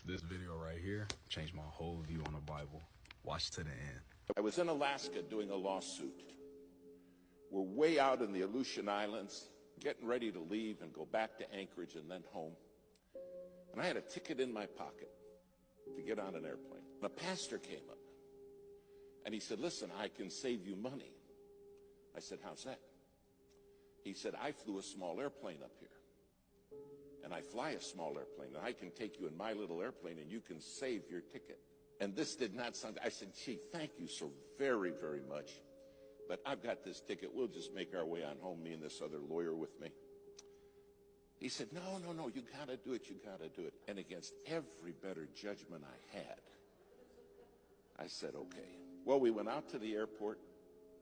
This video right here changed my whole view on the Bible. Watch to the end. I was in Alaska doing a lawsuit. We're way out in the Aleutian Islands, getting ready to leave and go back to Anchorage and then home. And I had a ticket in my pocket to get on an airplane. And a pastor came up and he said, "Listen, I can save you money." I said, "How's that?" He said, "I flew a small airplane up here. And I fly a small airplane, and I can take you in my little airplane, and you can save your ticket." And this did not sound, I said, "Gee, thank you so very, very much. But I've got this ticket. We'll just make our way on home, me and this other lawyer with me." He said, no, you got to do it, you got to do it. And against every better judgment I had, I said, okay. Well, we went out to the airport,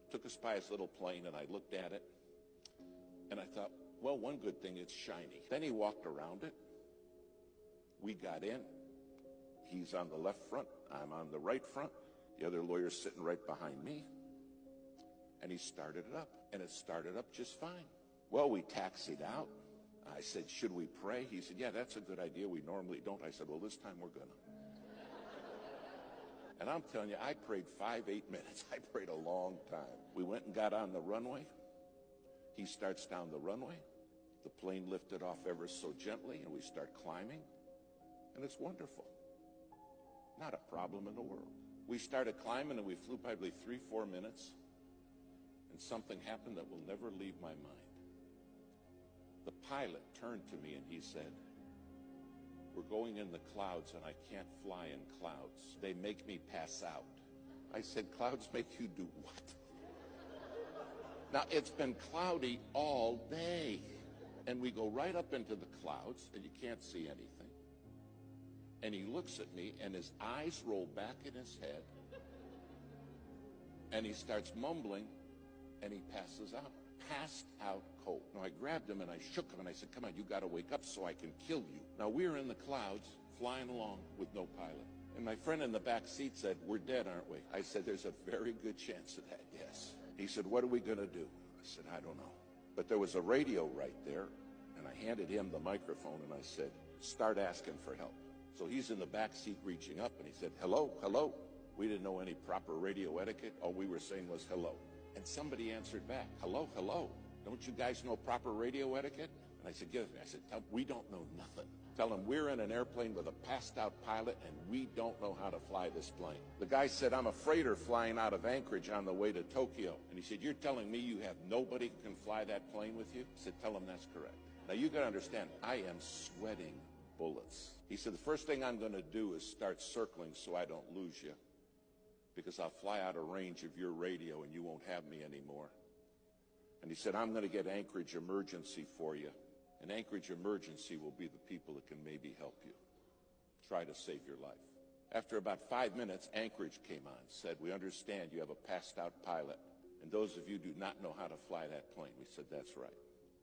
took us by his little plane, and I looked at it, and I thought, well, one good thing, it's shiny. Then he walked around it. We got in. He's on the left front. I'm on the right front. The other lawyer's sitting right behind me. And he started it up. And it started up just fine. Well, we taxied out. I said, "Should we pray?" He said, "Yeah, that's a good idea. We normally don't." I said, "Well, this time we're going to." And I'm telling you, I prayed 5-8 minutes. I prayed a long time. We went and got on the runway. He starts down the runway. The plane lifted off ever so gently, and we start climbing. And it's wonderful. Not a problem in the world. We started climbing, and we flew probably 3-4 minutes. And something happened that will never leave my mind. The pilot turned to me, and he said, "We're going in the clouds, and I can't fly in clouds. They make me pass out." I said, "Clouds make you do what?" Now, it's been cloudy all day. And we go right up into the clouds, and you can't see anything. And he looks at me, and his eyes roll back in his head. And he starts mumbling, and he passes out. Passed out cold. Now, I grabbed him, and I shook him, and I said, "Come on, you got to wake up so I can kill you." Now, we're in the clouds, flying along with no pilot. And my friend in the back seat said, "We're dead, aren't we?" I said, "There's a very good chance of that, yes." He said, "What are we going to do?" I said, "I don't know." But there was a radio right there, and I handed him the microphone, and I said, "Start asking for help." So he's in the back seat reaching up, and he said, "Hello, hello." We didn't know any proper radio etiquette. All we were saying was hello. And somebody answered back, "Hello, hello. Don't you guys know proper radio etiquette?" And I said, "Give it to me." I said, "We don't know nothing. Tell them we're in an airplane with a passed-out pilot, and we don't know how to fly this plane." The guy said, "I'm a freighter flying out of Anchorage on the way to Tokyo." And he said, "You're telling me you have nobody who can fly that plane with you?" I said, "Tell them that's correct." Now, you got to understand, I am sweating bullets. He said, "The first thing I'm going to do is start circling so I don't lose you, because I'll fly out of range of your radio and you won't have me anymore." And he said, "I'm going to get Anchorage Emergency for you. And Anchorage Emergency will be the people that can maybe help you. Try to save your life." After about 5 minutes, Anchorage came on, said, "We understand you have a passed-out pilot, and those of you do not know how to fly that plane." We said, "That's right."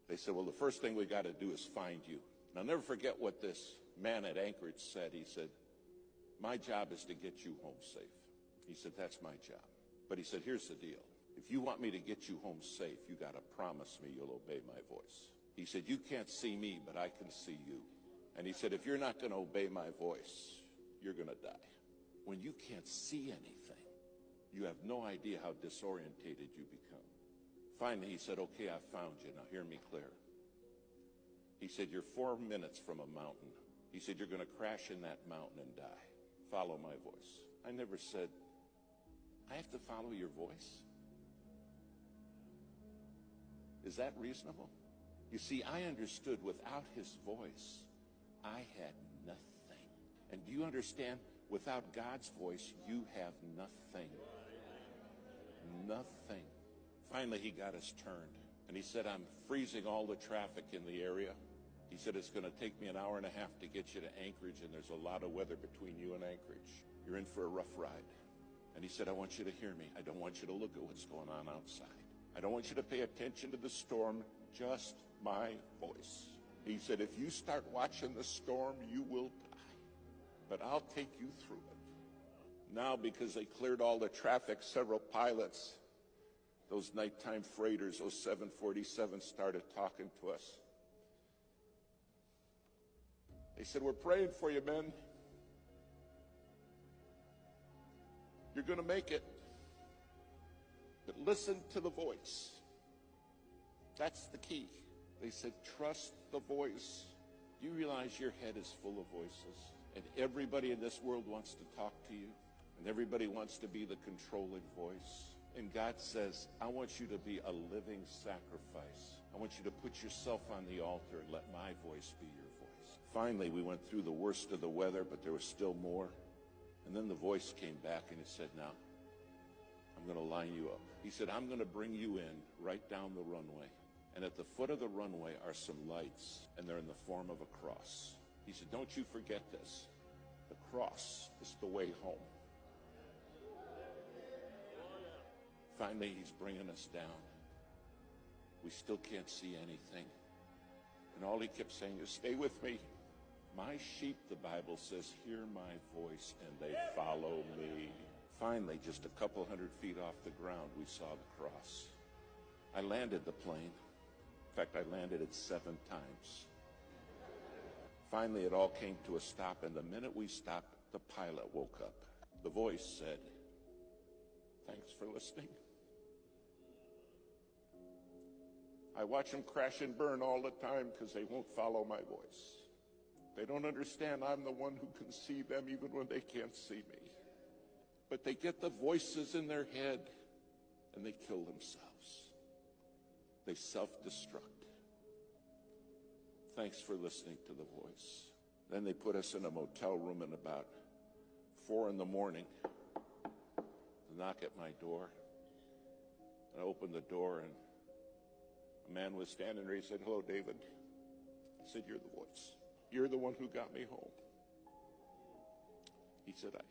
They said, "Well, the first thing we got to do is find you." And I'll never forget what this man at Anchorage said. He said, "My job is to get you home safe." He said, "That's my job." But he said, "Here's the deal. If you want me to get you home safe, you got to promise me you'll obey my voice." He said, "You can't see me, but I can see you." And he said, "If you're not going to obey my voice, you're going to die." When you can't see anything, you have no idea how disorientated you become. Finally, he said, "Okay, I found you. Now hear me clear." He said, "You're 4 minutes from a mountain." He said, "You're going to crash in that mountain and die. Follow my voice." I never said, "I have to follow your voice?" Is that reasonable? You see, I understood without his voice, I had nothing. And do you understand? Without God's voice, you have nothing. Nothing. Finally, he got us turned. And he said, "I'm freezing all the traffic in the area." He said, "It's going to take me an hour and a half to get you to Anchorage, and there's a lot of weather between you and Anchorage. You're in for a rough ride." And he said, "I want you to hear me. I don't want you to look at what's going on outside. I don't want you to pay attention to the storm, just my voice." He said, "If you start watching the storm, you will die. But I'll take you through it." Now, because they cleared all the traffic, several pilots, those nighttime freighters, those 747s, started talking to us. They said, "We're praying for you, men. You're going to make it. But listen to the voice. That's the key. They said, trust the voice. Do you realize your head is full of voices? And everybody in this world wants to talk to you. And everybody wants to be the controlling voice. And God says, I want you to be a living sacrifice. I want you to put yourself on the altar and let my voice be your voice. Finally, we went through the worst of the weather, but there was still more. And then the voice came back and it said, now, I'm going to line you up. He said, I'm going to bring you in right down the runway. And at the foot of the runway are some lights, and they're in the form of a cross. He said, don't you forget this. The cross is the way home. Finally, he's bringing us down. We still can't see anything. And all he kept saying is, stay with me. My sheep, the Bible says, hear my voice and they follow me. Finally, just a couple 100 feet off the ground, we saw the cross. I landed the plane. In fact, I landed it 7 times. Finally, it all came to a stop, and the minute we stopped, the pilot woke up. The voice said, thanks for listening. I watch them crash and burn all the time because they won't follow my voice. They don't understand I'm the one who can see them even when they can't see me. But they get the voices in their head and they kill themselves. They self-destruct. Thanks for listening to the voice. Then they put us in a motel room at about 4 in the morning. They knock at my door. And I opened the door and a man was standing there. He said, hello, David. I said, you're the voice. You're the one who got me home. He said, I am.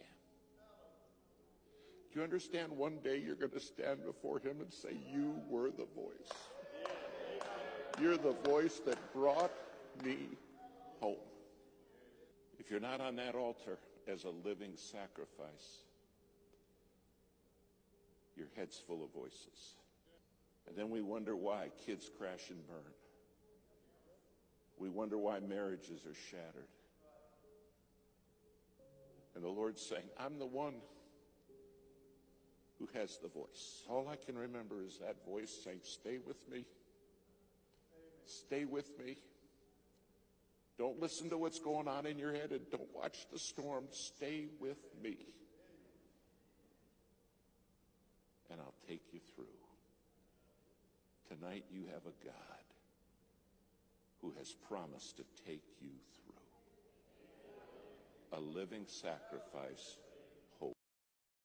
Do you understand one day you're going to stand before him and say, you were the voice. You're the voice that brought me home. If you're not on that altar as a living sacrifice, your head's full of voices. And then we wonder why kids crash and burn. We wonder why marriages are shattered. And the Lord's saying, I'm the one who has the voice. All I can remember is that voice saying, stay with me. Stay with me. Don't listen to what's going on in your head and don't watch the storm. Stay with me. And I'll take you through. Tonight you have a God who has promised to take you through. A living sacrifice